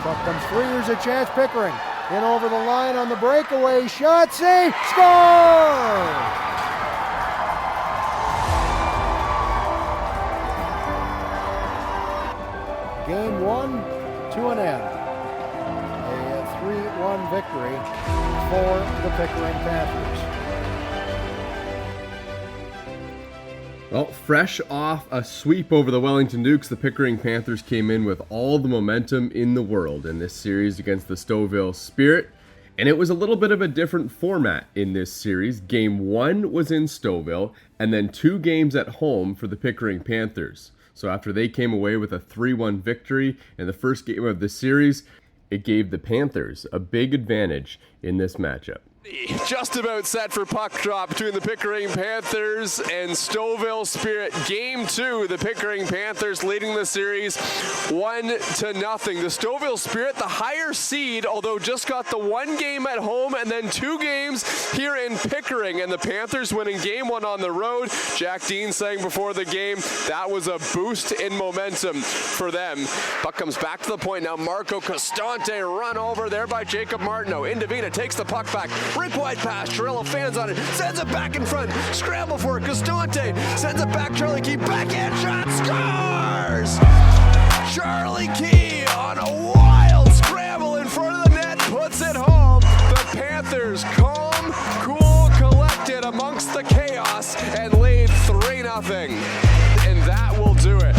Puck comes free, here's a chance, Pickering. In over the line on the breakaway shot, save, score! Game 1 to an end. A 3-1 victory for the Pickering Panthers. Well, fresh off a sweep over the Wellington Dukes, the Pickering Panthers came in with all the momentum in the world in this series against the Stouffville Spirit. And it was a little bit of a different format in this series. Game 1 was in Stouffville, and then 2 games at home for the Pickering Panthers. So after they came away with a 3-1 victory in the first game of the series, it gave the Panthers a big advantage in this matchup. Just about set for puck drop between the Pickering Panthers and Stouffville Spirit. Game 2, the Pickering Panthers leading the series 1-0. The Stouffville Spirit, the higher seed, although just got the 1 game at home and then 2 games here in Pickering. And the Panthers winning game 1 on the road. Jack Dean saying before the game that was a boost in momentum for them. Puck comes back to the point now. Marco Costante run over there by Jacob Martineau. Indivina takes the puck back. Rink wide pass, Chirillo fans on it, sends it back in front, scramble for it, Costante sends it back, Charlie Key, backhand shot, scores! Charlie Key on a wild scramble in front of the net, puts it home. The Panthers calm, cool, collected amongst the chaos and lead 3-0. And that will do it.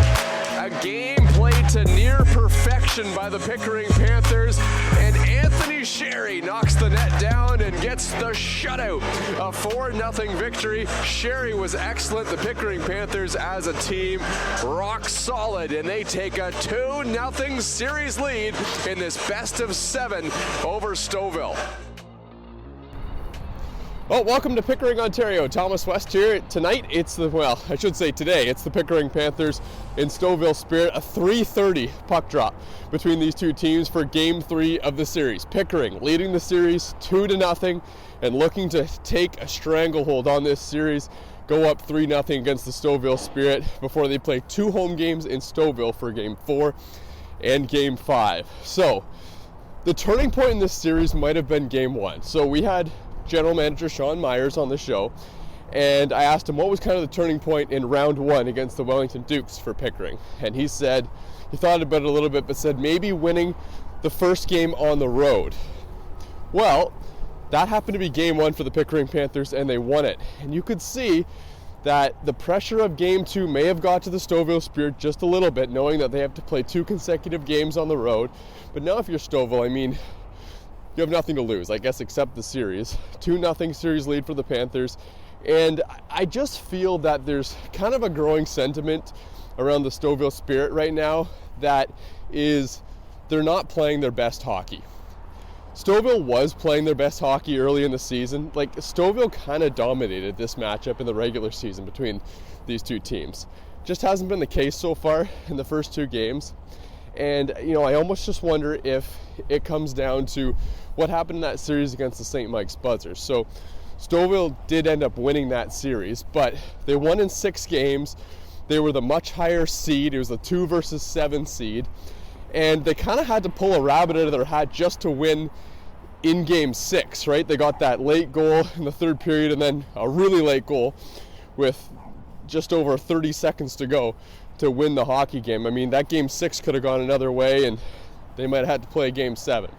A game played to near perfection by the Pickering Panthers, and Anthony Sherry knocks the net down and gets the shutout. A 4-0 victory. Sherry was excellent. The Pickering Panthers as a team rock solid, and they take a 2-0 series lead in this best of 7 over Stouffville. Well, welcome to Pickering, Ontario. Thomas West here. Tonight, today, it's the Pickering Panthers in Stouffville Spirit. A 3:30 puck drop between these two teams for Game 3 of the series. Pickering leading the series 2-0 and looking to take a stranglehold on this series, go up 3-0 against the Stouffville Spirit before they play 2 home games in Stouffville for Game 4 and Game 5. So, the turning point in this series might have been Game 1. So we had General Manager Sean Myers on the show, and I asked him what was kind of the turning point in round 1 against the Wellington Dukes for Pickering. And he said, he thought about it a little bit, but said maybe winning the first game on the road. Well, that happened to be Game 1 for the Pickering Panthers, and they won it. And you could see that the pressure of Game 2 may have got to the Stouffville Spirit just a little bit, knowing that they have to play 2 consecutive games on the road. But now if you're Stouffville, I mean, you have nothing to lose, I guess, except the series. 2-0 series lead for the Panthers. And I just feel that there's kind of a growing sentiment around the Stouffville Spirit right now that is they're not playing their best hockey. Stouffville was playing their best hockey early in the season. Like, Stouffville kind of dominated this matchup in the regular season between these two teams. Just hasn't been the case so far in the first 2 games. And, I almost just wonder if it comes down to what happened in that series against the St. Mike's Buzzers. So Stouffville did end up winning that series, but they won in 6 games. They were the much higher seed. It was the 2 versus 7 seed. And they kind of had to pull a rabbit out of their hat just to win in Game 6, right? They got that late goal in the 3rd period and then a really late goal with just over 30 seconds to go to win the hockey game. I mean, that Game 6 could have gone another way and they might have had to play Game 7.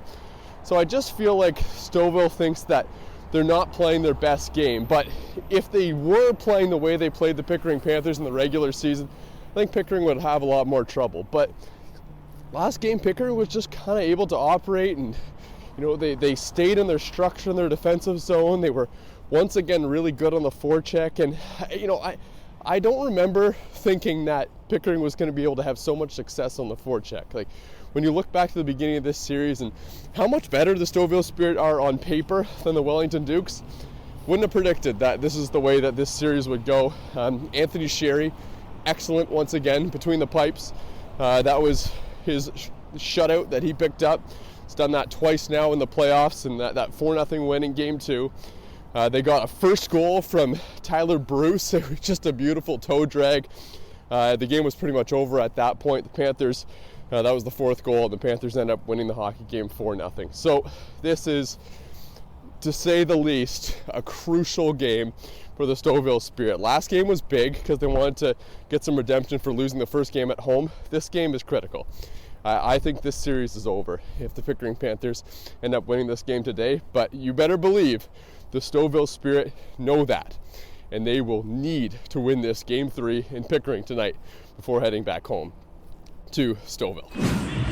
So I just feel like Stouffville thinks that they're not playing their best game. But if they were playing the way they played the Pickering Panthers in the regular season, I think Pickering would have a lot more trouble. But last game, Pickering was just kind of able to operate, and they stayed in their structure in their defensive zone. They were once again really good on the forecheck, and I don't remember thinking that Pickering was going to be able to have so much success on the forecheck. Like, when you look back to the beginning of this series and how much better the Stouffville Spirit are on paper than the Wellington Dukes, wouldn't have predicted that this is the way that this series would go. Anthony Sherry, excellent once again between the pipes. That was his shutout that he picked up. He's done that twice now in the playoffs, and that 4-0 win in Game 2. They got a first goal from Tyler Bruce. It was just a beautiful toe drag. The game was pretty much over at that point. The Panthers That was the fourth goal. The Panthers end up winning the hockey game 4-0. So this is, to say the least, a crucial game for the Stouffville Spirit. Last game was big because they wanted to get some redemption for losing the first game at home. This game is critical. I think this series is over if the Pickering Panthers end up winning this game today, but you better believe the Stouffville Spirit know that, and they will need to win this Game 3 in Pickering tonight before heading back home to Stouffville.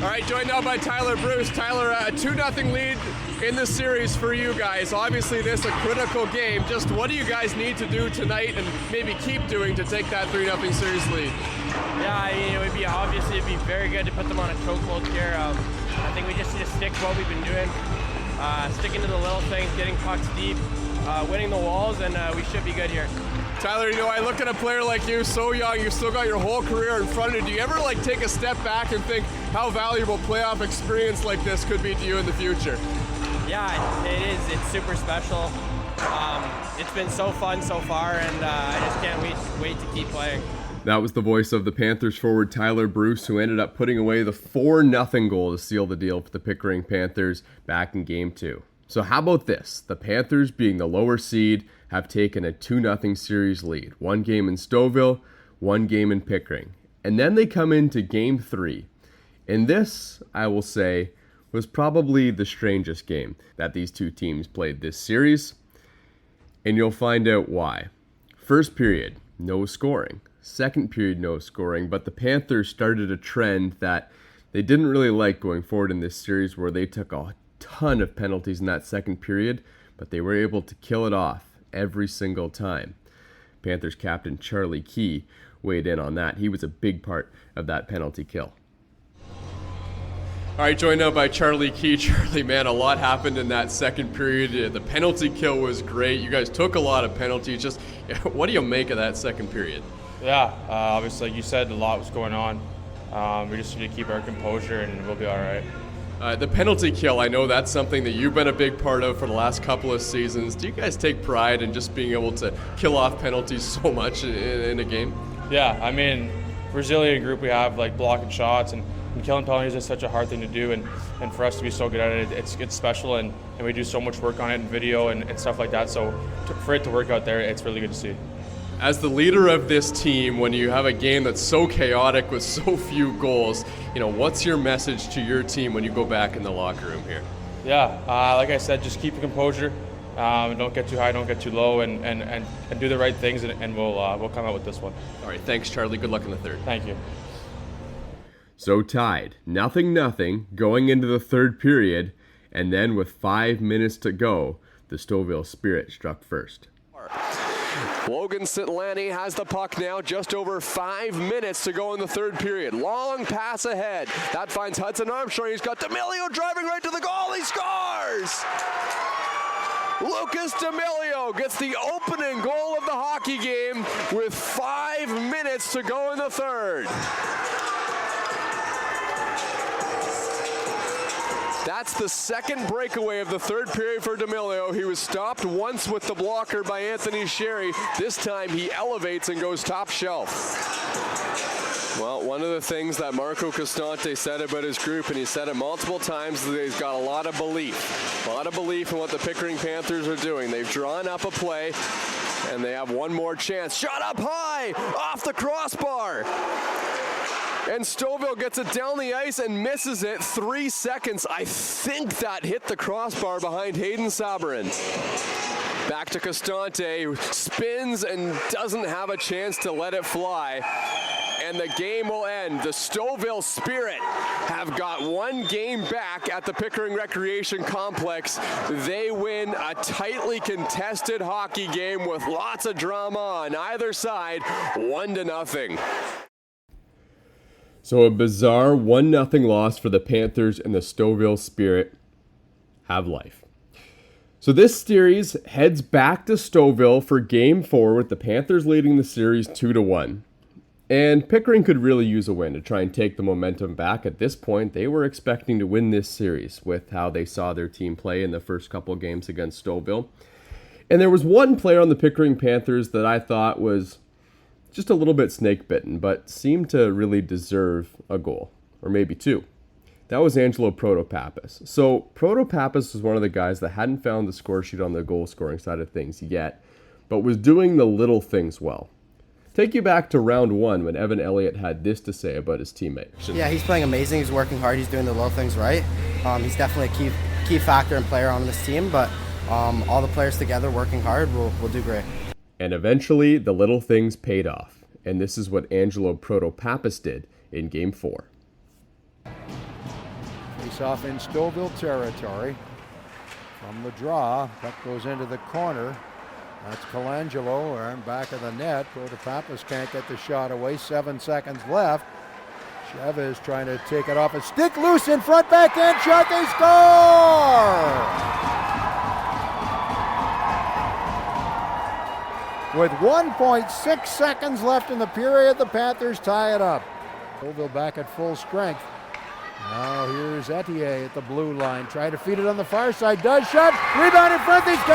All right, joined now by Tyler Bruce. Tyler, a 2-0 lead in the series for you guys. Obviously, this is a critical game. Just what do you guys need to do tonight and maybe keep doing to take that 3-0 series lead? Yeah, I mean, it'd be very good to put them on a chokehold here. I think we just need to stick to what we've been doing, sticking to the little things, getting pucks deep, winning the walls, and we should be good here. Tyler, I look at a player like you, so young, you've still got your whole career in front of you. Do you ever take a step back and think how valuable playoff experience like this could be to you in the future? Yeah, it is. It's super special. It's been so fun so far, and I just can't wait to keep playing. That was the voice of the Panthers forward Tyler Bruce, who ended up putting away the 4-0 goal to seal the deal for the Pickering Panthers back in Game 2. So how about this? The Panthers, being the lower seed, have taken a 2-0 series lead. One game in Stouffville, one game in Pickering. And then they come into Game 3. And this, I will say, was probably the strangest game that these two teams played this series. And you'll find out why. First period, no scoring. Second period, no scoring. But the Panthers started a trend that they didn't really like going forward in this series, where they took a ton of penalties in that second period, but they were able to kill it off every single time. Panthers captain Charlie Key weighed in on that. He was a big part of that penalty kill. All right, joined now by Charlie Key. Charlie, man, a lot happened in that second period. The penalty kill was great. You guys took a lot of penalties. Just what do you make of that second period? Yeah, obviously, like you said, a lot was going on. We just need to keep our composure, and we'll be all right. The penalty kill, I know that's something that you've been a big part of for the last couple of seasons. Do you guys take pride in just being able to kill off penalties so much in a game? Yeah, I mean, resilient group we have, blocking shots and killing penalties is such a hard thing to do, and for us to be so good at it, it's special, and we do so much work on it in video and stuff like that, so for it to work out there, it's really good to see. As the leader of this team, when you have a game that's so chaotic with so few goals, what's your message to your team when you go back in the locker room here? Yeah, like I said, just keep the composure. Don't get too high, don't get too low, and do the right things, and we'll come out with this one. All right, thanks, Charlie. Good luck in the third. Thank you. So tied, 0-0, going into the third period, and then with 5 minutes to go, the Stouffville Spirit struck first. Logan Sitlani has the puck now, just over 5 minutes to go in the third period. Long pass ahead. That finds Hudson Armstrong. He's got D'Amelio driving right to the goal. He scores! Lucas D'Amelio gets the opening goal of the hockey game with 5 minutes to go in the third. That's the second breakaway of the third period for D'Amelio. He was stopped once with the blocker by Anthony Sherry. This time he elevates and goes top shelf. Well, one of the things that Marco Costante said about his group, and he said it multiple times, is that he's got a lot of belief. A lot of belief in what the Pickering Panthers are doing. They've drawn up a play, and they have one more chance. Shot up high, off the crossbar. And Stouffville gets it down the ice and misses it. 3 seconds. I think that hit the crossbar behind Hayden Sabourin. Back to Costante, who spins and doesn't have a chance to let it fly. And the game will end. The Stouffville Spirit have got one game back at the Pickering Recreation Complex. They win a tightly contested hockey game with lots of drama on either side, 1-0. So a bizarre 1-0 loss for the Panthers, and the Stouffville Spirit have life. So this series heads back to Stouffville for Game 4, with the Panthers leading the series 2-1. And Pickering could really use a win to try and take the momentum back. At this point, they were expecting to win this series with how they saw their team play in the first couple games against Stouffville. And there was one player on the Pickering Panthers that I thought was just a little bit snake-bitten, but seemed to really deserve a goal. or maybe 2. That was Angelo Protopappas. So Protopappas was one of the guys that hadn't found the score sheet on the goal scoring side of things yet, but was doing the little things well. Take you back to round 1 when Evan Elliott had this to say about his teammate. Yeah, he's playing amazing. He's working hard. He's doing the little things right. He's definitely a key factor and player on this team, but all the players together working hard will do great. And eventually, the little things paid off. And this is what Angelo Protopappas did in Game 4. Face off in Stouffville territory. From the draw, puck goes into the corner. That's Colangelo, and back of the net. Protopappas can't get the shot away. 7 seconds left. Chavez trying to take it off a stick, loose in front, backhand shot, they score! With 1.6 seconds left in the period, the Panthers tie it up. Stouffville back at full strength. Now here's Etier at the blue line, trying to feed it on the far side, does shot, rebound in front, they score!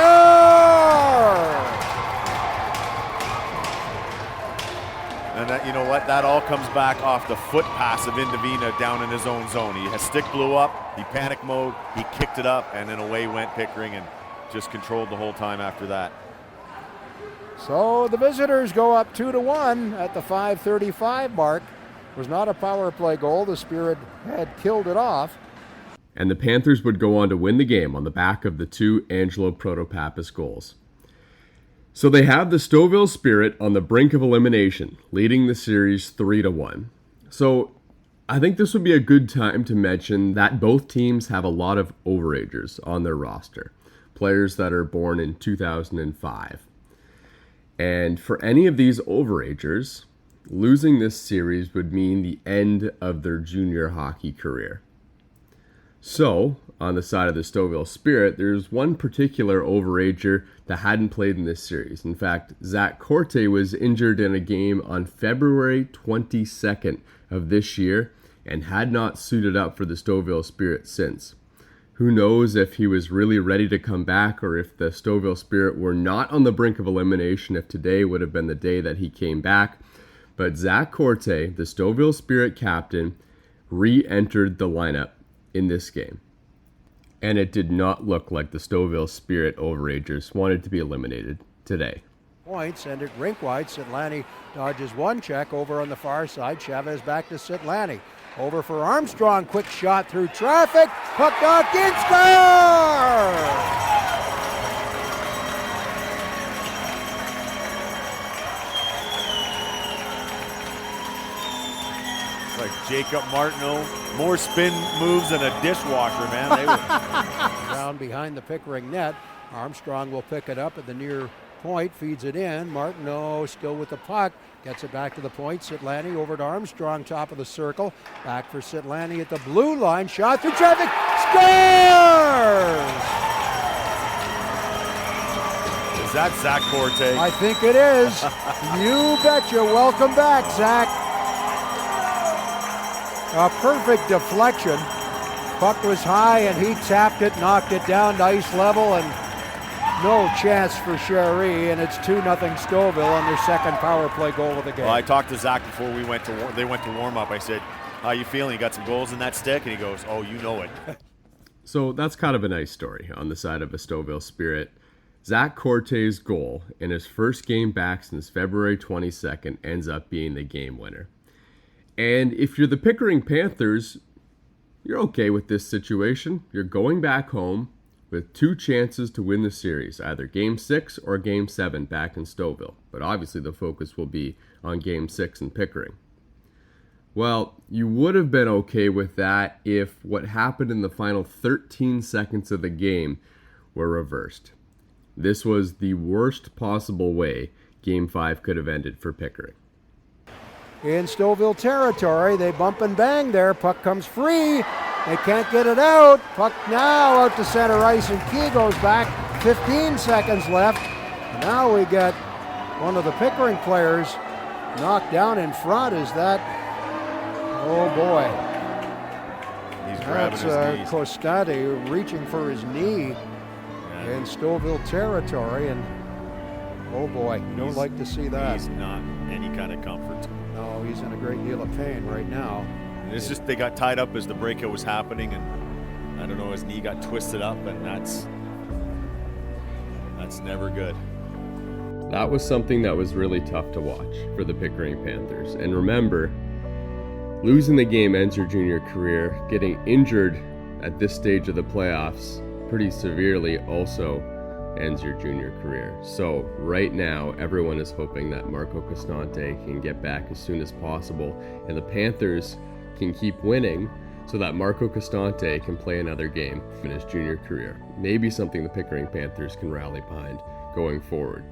And that, you know what, that all comes back off the foot pass of Indivina down in his own zone. His stick blew up, he panic mode, he kicked it up, and then away went Pickering and just controlled the whole time after that. So the visitors go up 2-1 at the 5:35 mark. It was not a power play goal. The Spirit had killed it off. And the Panthers would go on to win the game on the back of the 2 Angelo Protopappas goals. So they have the Stouffville Spirit on the brink of elimination, leading the series 3-1. So I think this would be a good time to mention that both teams have a lot of overagers on their roster, players that are born in 2005. And for any of these overagers, losing this series would mean the end of their junior hockey career. So, on the side of the Stouffville Spirit, there's one particular overager that hadn't played in this series. In fact, Zach Corte was injured in a game on February 22nd of this year and had not suited up for the Stouffville Spirit since. Who knows if he was really ready to come back or if the Stouffville Spirit were not on the brink of elimination, if today would have been the day that he came back. But Zach Corte, the Stouffville Spirit captain, re-entered the lineup in this game. And it did not look like the Stouffville Spirit overagers wanted to be eliminated today. Points, and it rink wide. Sitlani dodges one check over on the far side. Chavez back to Sitlani. Over for Armstrong, quick shot through traffic. Puck knocked in, score! Like Jacob Martineau, more spin moves than a dishwasher, man. They were down behind the Pickering net. Armstrong will pick it up at the near point, feeds it in. Martineau still with the puck, gets it back to the point. Sitlani over to Armstrong, top of the circle. Back for Sitlani at the blue line. Shot through traffic, scores! Is that Zach Corte? I think it is. You betcha. Welcome back, Zach. A perfect deflection. Puck was high and he tapped it, knocked it down to ice level, and no chance for Sherry, and it's 2-0 Stouffville on their second power play goal of the game. Well, I talked to Zach before they went to warm up. I said, "How you feeling? You got some goals in that stick?" And he goes, "Oh, you know it." So that's kind of a nice story on the side of a Stouffville Spirit. Zach Corte's goal in his first game back since February 22nd ends up being the game winner. And if you're the Pickering Panthers, you're okay with this situation. You're going back home with 2 chances to win the series, either Game 6 or Game 7 back in Stouffville. But obviously the focus will be on Game 6 in Pickering. Well, you would have been okay with that if what happened in the final 13 seconds of the game were reversed. This was the worst possible way Game 5 could have ended for Pickering. In Stouffville territory, they bump and bang there. Puck comes free. They can't get it out. Puck now out to center ice, and Key goes back. 15 seconds left. Now we get one of the Pickering players knocked down in front. Is that? Oh boy. He's grabbing his knees. Costante reaching for his knee in Stouffville territory, and oh boy, you don't like to see that. He's not any kind of comfort. No, he's in a great deal of pain right now. it's just they got tied up as the breakout was happening, and I don't know, his knee got twisted up, and that's never good. That was something that was really tough to watch for the Pickering Panthers. And remember, losing the game ends your junior career. Getting injured at this stage of the playoffs pretty severely also ends your junior career. So right now, everyone is hoping that Marco Costante can get back as soon as possible, and the Panthers can keep winning so that Marco Costante can play another game in his junior career. Maybe something the Pickering Panthers can rally behind going forward.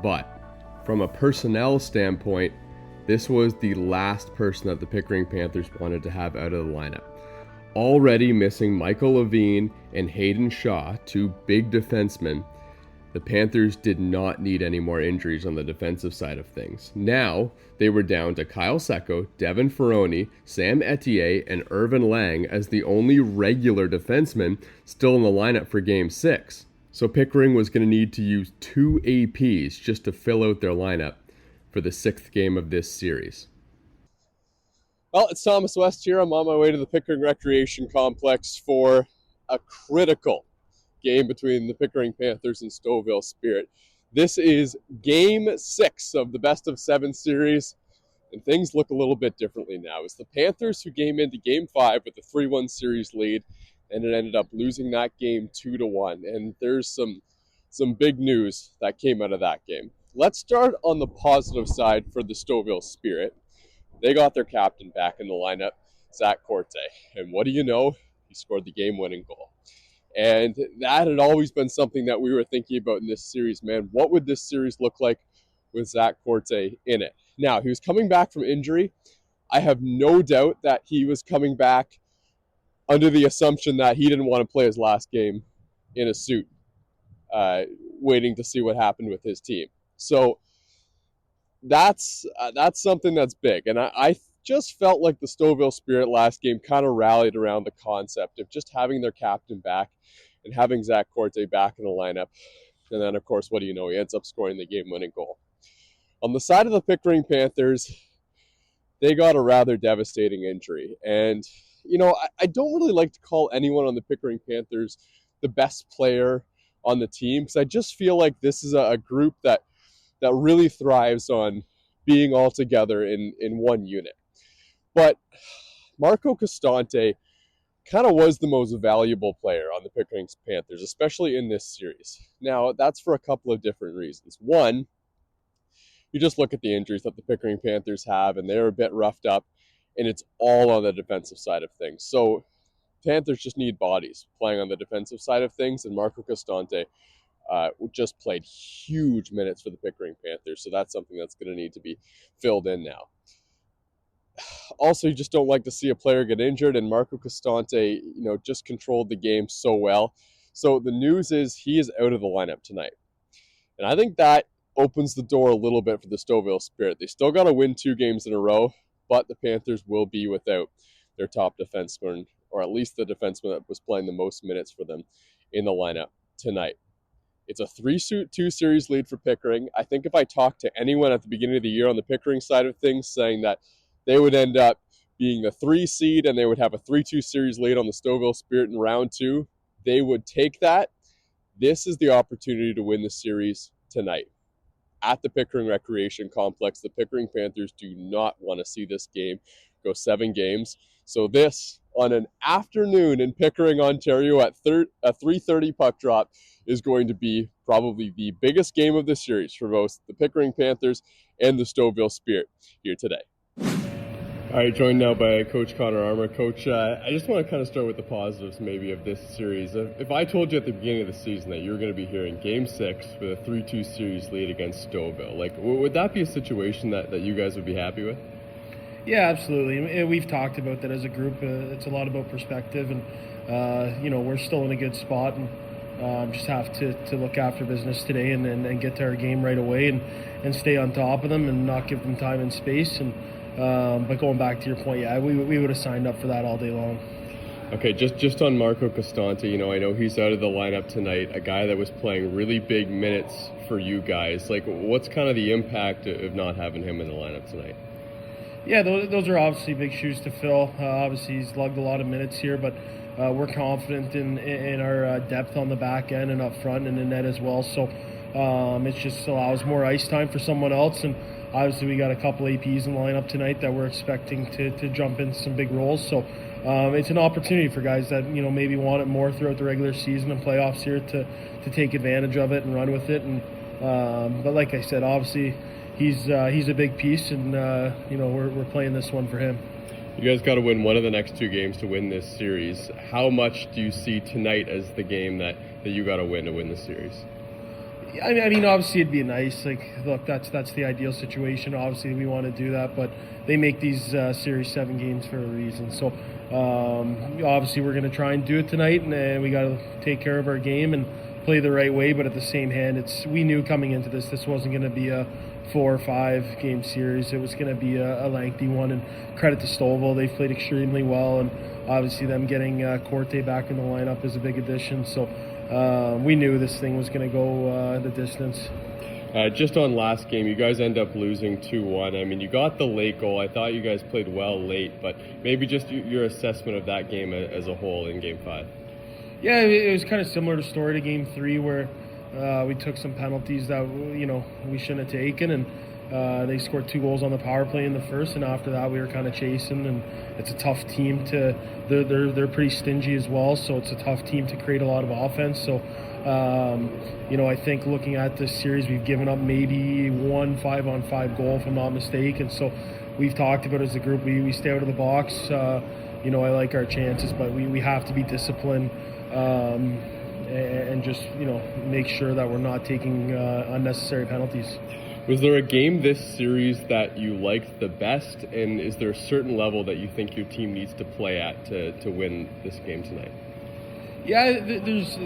But from a personnel standpoint, this was the last person that the Pickering Panthers wanted to have out of the lineup. Already missing Michael Levine and Hayden Shaw, two big defensemen, the Panthers did not need any more injuries on the defensive side of things. Now, they were down to Kyle Secco, Devin Ferroni, Sam Etier, and Irvin Lang as the only regular defensemen still in the lineup for Game 6. So Pickering was going to need to use 2 APs just to fill out their lineup for the 6th game of this series. Well, it's Thomas West here. I'm on my way to the Pickering Recreation Complex for a critical game between the Pickering Panthers and Stouffville Spirit. This is Game 6 of the best of 7 series, and things look a little bit differently now. It's the Panthers who came into Game 5 with a 3-1 series lead, and it ended up losing that game 2-1. And there's some big news that came out of that game. Let's start on the positive side for the Stouffville Spirit. They got their captain back in the lineup, Zach Corte. And what do you know? He scored the game-winning goal. And that had always been something that we were thinking about in this series, man. What would this series look like with Zach Corte in it? Now, he was coming back from injury. I have no doubt that he was coming back under the assumption that he didn't want to play his last game in a suit, waiting to see what happened with his team. So that's something that's big. And I just felt like the Stouffville Spirit last game kind of rallied around the concept of just having their captain back and having Zach Corte back in the lineup. And then, of course, what do you know? He ends up scoring the game-winning goal. On the side of the Pickering Panthers, they got a rather devastating injury. And, you know, I don't really like to call anyone on the Pickering Panthers the best player on the team, because I just feel like this is a group that really thrives on being all together in one unit. But Marco Costante kind of was the most valuable player on the Pickering Panthers, especially in this series. Now, that's for a couple of different reasons. One, you just look at the injuries that the Pickering Panthers have, and they're a bit roughed up, and it's all on the defensive side of things. So Panthers just need bodies playing on the defensive side of things, and Marco Costante just played huge minutes for the Pickering Panthers, so that's something that's going to need to be filled in now. Also, you just don't like to see a player get injured, and Marco Costante, just controlled the game so well. So the news is he is out of the lineup tonight. And I think that opens the door a little bit for the Stouffville Spirit. They still got to win 2 games in a row, but the Panthers will be without their top defenseman, or at least the defenseman that was playing the most minutes for them in the lineup tonight. It's a 3-2 series lead for Pickering. I think if I talked to anyone at the beginning of the year on the Pickering side of things, saying that they would end up being the 3 seed and they would have a 3-2 series lead on the Stouffville Spirit in round 2, they would take that. This is the opportunity to win the series tonight. At the Pickering Recreation Complex, the Pickering Panthers do not want to see this game go 7 games. So this, on an afternoon in Pickering, Ontario at a 3:30 puck drop, is going to be probably the biggest game of the series for both the Pickering Panthers and the Stouffville Spirit here today. All right, joined now by Coach Connor Armour. Coach, I just want to kind of start with the positives maybe of this series. If I told you at the beginning of the season that you were going to be here in Game 6 with a 3-2 series lead against Stouffville, would that be a situation that you guys would be happy with? Yeah, absolutely. We've talked about that as a group. It's a lot about perspective, and we're still in a good spot, and just have to look after business today and get to our game right away and stay on top of them and not give them time and space. And but going back to your point, yeah, we would have signed up for that all day long. Okay, just on Marco Costante, I know he's out of the lineup tonight, a guy that was playing really big minutes for you guys. What's kind of the impact of not having him in the lineup tonight? Yeah, those are obviously big shoes to fill. Obviously, he's lugged a lot of minutes here, but we're confident in our depth on the back end and up front and in net as well. So it just allows more ice time for someone else. And obviously, we got a couple APs in the lineup tonight that we're expecting to jump into some big roles. So it's an opportunity for guys that maybe want it more throughout the regular season and playoffs here to take advantage of it and run with it. And but like I said, obviously, he's a big piece, and we're playing this one for him. You guys got to win one of the next 2 games to win this series. How much do you see tonight as the game that you got to win the series? I mean, obviously it'd be nice. Like, look, that's the ideal situation. Obviously, we want to do that, but they make these Series 7 games for a reason. So, obviously, we're going to try and do it tonight, and we got to take care of our game and play the right way. But at the same hand, we knew coming into this wasn't going to be a 4 or 5 game series. It was going to be a lengthy one. And credit to Stouffville, they've played extremely well, and obviously them getting Corte back in the lineup is a big addition. So. We knew this thing was going to go the distance. Just on last game, you guys end up losing 2-1. I mean, you got the late goal. I thought you guys played well late, but maybe just your assessment of that game as a whole in Game 5. Yeah, it was kind of similar to story to Game 3 where we took some penalties that we shouldn't have taken, and they scored 2 goals on the power play in the first, and after that we were kind of chasing, and it's a tough team they're pretty stingy as well, so it's a tough team to create a lot of offense. So I think looking at this series, we've given up maybe 1 5-on-5 goal if I'm not mistaken. So we've talked about as a group, we stay out of the box. I like our chances, but we have to be disciplined and just make sure that we're not taking unnecessary penalties. Was there a game this series that you liked the best, and is there a certain level that you think your team needs to play at to win this game tonight? Yeah,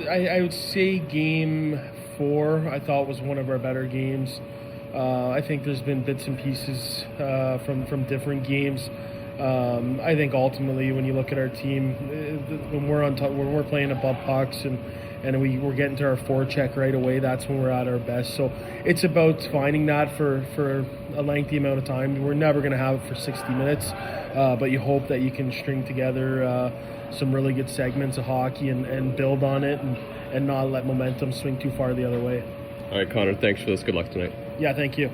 I would say Game 4 I thought was one of our better games. I think there's been bits and pieces from different games. I think ultimately when you look at our team, when we're playing above pucks and we're getting to our forecheck right away, that's when we're at our best. So it's about finding that for a lengthy amount of time. We're never going to have it for 60 minutes, but you hope that you can string together some really good segments of hockey and build on it and not let momentum swing too far the other way. All right, Connor, thanks for this. Good luck tonight. Yeah, thank you.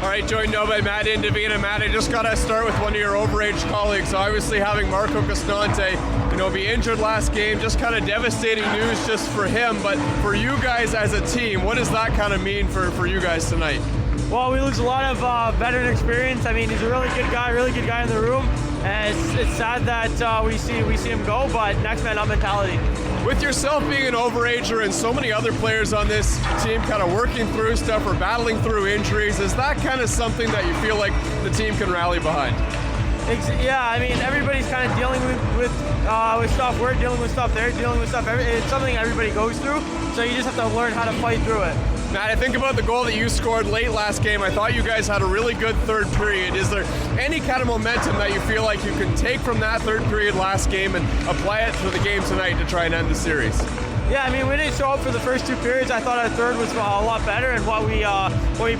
All right, joined now by Matt Indovina. Matt, I just got to start with one of your overage colleagues. Obviously, having Marco Costante, be injured last game, just kind of devastating news just for him. But for you guys as a team, what does that kind of mean for you guys tonight? Well, we lose a lot of veteran experience. I mean, he's a really good guy in the room. And it's sad that we see him go, but next man up mentality. With yourself being an overager and so many other players on this team kind of working through stuff or battling through injuries, is that kind of something that you feel like the team can rally behind? Yeah, I mean, everybody's kind of dealing with stuff. We're dealing with stuff. They're dealing with stuff. It's something everybody goes through, so you just have to learn how to fight through it. Matt, I think about the goal that you scored late last game. I thought you guys had a really good third period. Is there any kind of momentum that you feel like you can take from that third period last game and apply it to the game tonight to try and end the series? Yeah, I mean, we didn't show up for the first 2 periods. I thought our third was a lot better and what we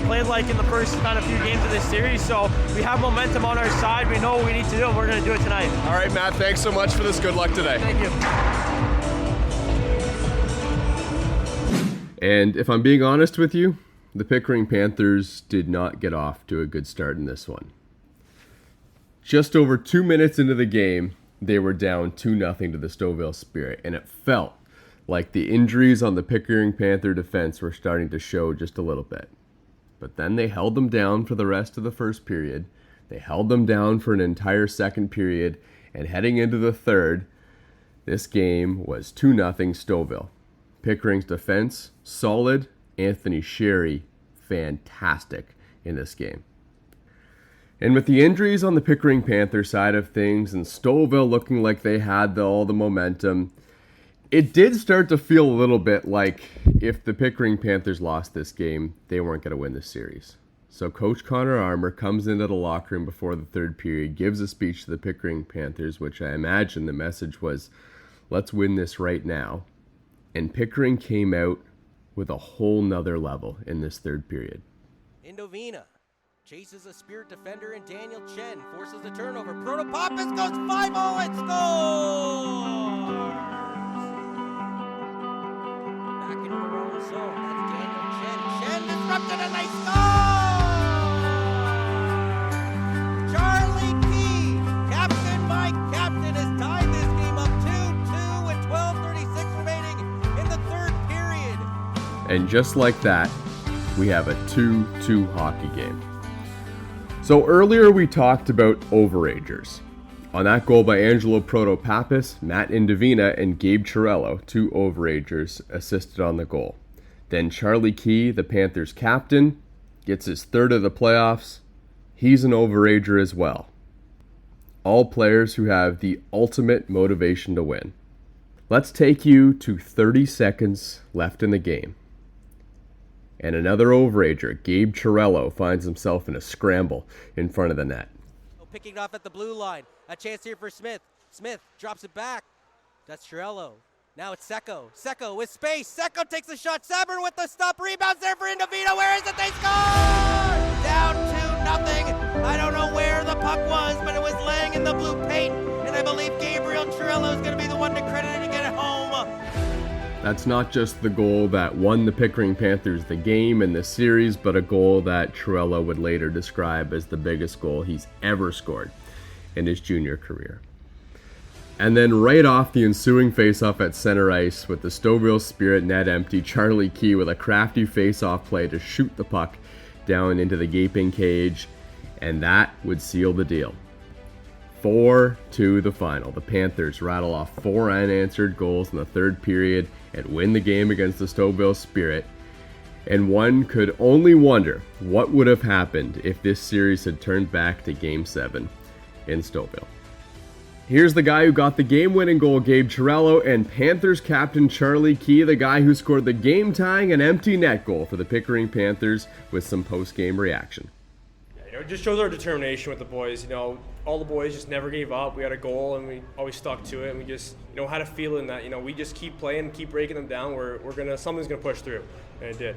played like in the first kind of few games of this series. So we have momentum on our side. We know what we need to do, and we're going to do it tonight. All right, Matt, thanks so much for this. Good luck today. Thank you. And if I'm being honest with you, the Pickering Panthers did not get off to a good start in this one. Just over 2 minutes into the game, they were down 2-0 to the Stouffville Spirit, and it felt like the injuries on the Pickering Panther defense were starting to show just a little bit. But then they held them down for the rest of the first period. They held them down for an entire second period, and heading into the third, this game was 2-0 Stouffville. Pickering's defense, solid. Anthony Sherry, fantastic in this game. And with the injuries on the Pickering Panther side of things and Stouffville looking like they had all the momentum, it did start to feel a little bit like if the Pickering Panthers lost this game, they weren't going to win this series. So Coach Connor Armour comes into the locker room before the third period, gives a speech to the Pickering Panthers, which I imagine the message was, let's win this right now. And Pickering came out with a whole nother level in this third period. Indovina chases a Spirit defender, and Daniel Chen forces the turnover. Protopopis goes 5-0 and scores! Back into the wrong zone. That's Daniel Chen. Chen disrupted and they score! Charlie Key, captain by captain, has tied this game up 2-2 with 12:36 remaining in the third period. And just like that, we have a 2-2 hockey game. So earlier we talked about overagers. On that goal by Angelo Protopapis, Matt Indovina and Gabe Chiarello, 2 overagers, assisted on the goal. Then Charlie Key, the Panthers captain, gets his 3rd of the playoffs. He's an overager as well. All players who have the ultimate motivation to win. Let's take you to 30 seconds left in the game. And another overager, Gabe Chiarello, finds himself in a scramble in front of the net. Picking it off at the blue line. A chance here for Smith. Smith drops it back. That's Chiarello. Now it's Secco. Secco with space. Secco takes the shot. Sabern with the stop. Rebounds there for Indovina. Where is it? They score! Down 2-0. I don't know where the puck was, but it was laying in the blue paint. And I believe Gabriel Chiarello is going to be the one to credit it to get it home. That's not just the goal that won the Pickering Panthers the game and the series, but a goal that Chiarello would later describe as the biggest goal he's ever scored in his junior career. And then right off the ensuing faceoff at center ice with the Stouffville Spirit net empty, Charlie Key with a crafty faceoff play to shoot the puck down into the gaping cage, and that would seal the deal. 4-2 the final. The Panthers rattle off 4 unanswered goals in the third period and win the game against the Stouffville Spirit. And one could only wonder what would have happened if this series had turned back to Game 7 in Stouffville. Here's the guy who got the game-winning goal, Gabe Chiarello, and Panthers captain Charlie Key, the guy who scored the game-tying and empty net goal for the Pickering Panthers, with some post-game reaction. It just shows our determination with the boys. All the boys just never gave up. We had a goal and we always stuck to it. And we just, had a feeling that, we just keep playing, keep breaking them down. Something's gonna push through, and it did.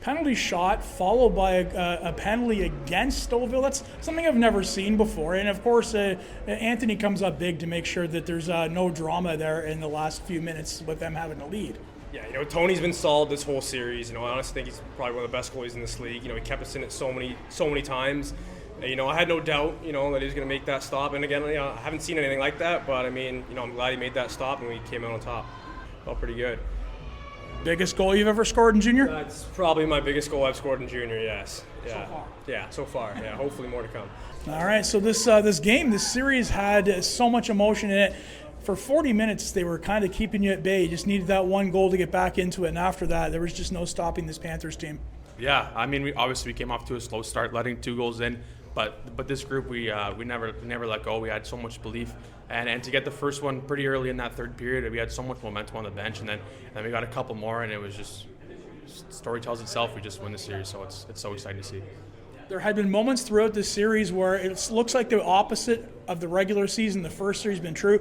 Penalty shot followed by a penalty against Stouffville. That's something I've never seen before. And of course, Anthony comes up big to make sure that there's no drama there in the last few minutes with them having the lead. Yeah, Tony's been solid this whole series. I honestly think he's probably one of the best goalies in this league. He kept us in it so many times. I had no doubt, that he was going to make that stop. And again, I haven't seen anything like that, but I'm glad he made that stop and we came out on top. Felt pretty good. Biggest goal you've ever scored in junior? That's probably my biggest goal I've scored in junior, yes. Yeah. So far? Yeah, so far. Yeah, hopefully more to come. All right, so this series had so much emotion in it. For 40 minutes, they were kind of keeping you at bay. You just needed that one goal to get back into it, and after that, there was just no stopping this Panthers team. Yeah, we obviously came off to a slow start, letting 2 goals in, but this group we never let go. We had so much belief, and to get the first one pretty early in that third period, we had so much momentum on the bench, and then we got a couple more, and it was just story tells itself. We just win the series, so it's so exciting to see. There had been moments throughout this series where it looks like the opposite of the regular season. The first series has been true.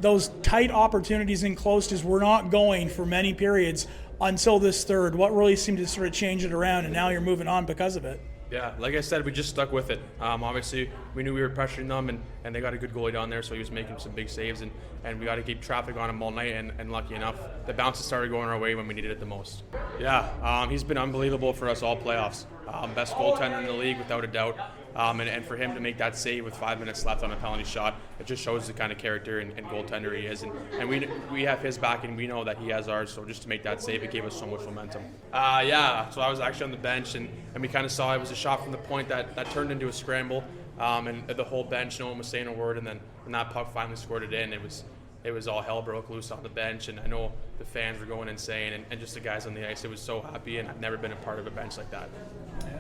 Those tight opportunities in close just were not going for many periods until this third. What really seemed to sort of change it around, and now you're moving on because of it? Yeah, like I said, we just stuck with it. Obviously, we knew we were pressuring them, and they got a good goalie down there, so he was making some big saves, and we got to keep traffic on him all night, and lucky enough, the bounces started going our way when we needed it the most. Yeah, he's been unbelievable for us all playoffs. Best goaltender in the league, without a doubt. And for him to make that save with 5 minutes left on a penalty shot, it just shows the kind of character and goaltender he is. And we have his back, and we know that he has ours. So just to make that save, it gave us so much momentum. So I was actually on the bench, and we kind of saw it was a shot from the point that turned into a scramble. And the whole bench, no one was saying a word. And then when that puck finally scored it in, it was all hell broke loose on the bench. And I know the fans were going insane, and just the guys on the ice. It was so happy, and I've never been a part of a bench like that.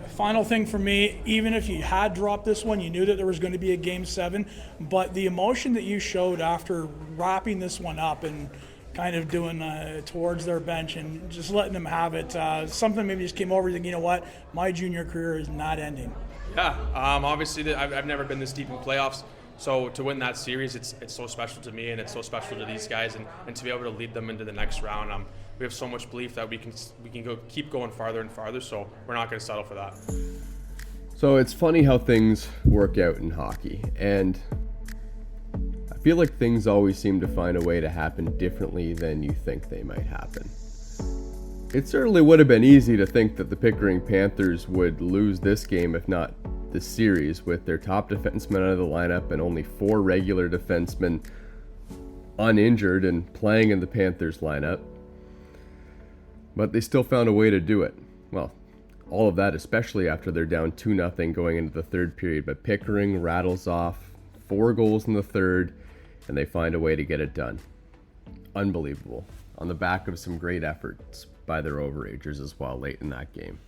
Final thing for me, even if you had dropped this one, you knew that there was going to be a Game 7, but the emotion that you showed after wrapping this one up and kind of doing towards their bench and just letting them have it, something maybe just came over you, thinking, you know what, my junior career is not ending. Yeah, obviously I've never been this deep in playoffs, so to win that series, it's so special to me, and it's so special to these guys, and to be able to lead them into the next round. We have so much belief that we can keep going farther and farther, so we're not going to settle for that. So it's funny how things work out in hockey, and I feel like things always seem to find a way to happen differently than you think they might happen. It certainly would have been easy to think that the Pickering Panthers would lose this game, if not the series, with their top defenseman out of the lineup and only 4 regular defensemen uninjured and playing in the Panthers lineup. But they still found a way to do it. Well, all of that especially after they're down 2-0 going into the third period, but Pickering rattles off 4 goals in the third, and they find a way to get it done. Unbelievable. On the back of some great efforts by their overagers as well late in that game.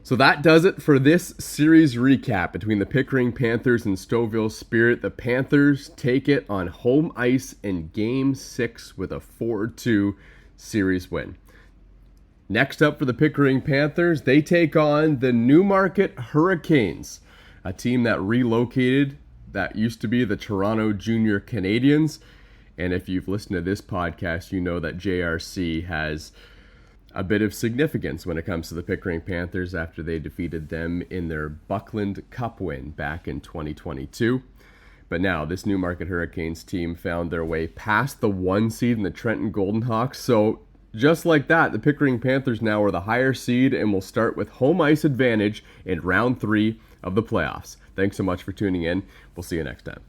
So that does it for this series recap between the Pickering Panthers and Stouffville Spirit. The Panthers take it on home ice in Game 6 with a 4-2 series win. Next up for the Pickering Panthers, they take on the Newmarket Hurricanes, a team that relocated that used to be the Toronto Junior Canadiens. And if you've listened to this podcast, you know that JRC has a bit of significance when it comes to the Pickering Panthers after they defeated them in their Buckland Cup win back in 2022. But now this Newmarket Hurricanes team found their way past the 1 seed in the Trenton Golden Hawks. So just like that, the Pickering Panthers now are the higher seed and will start with home ice advantage in round 3 of the playoffs. Thanks so much for tuning in. We'll see you next time.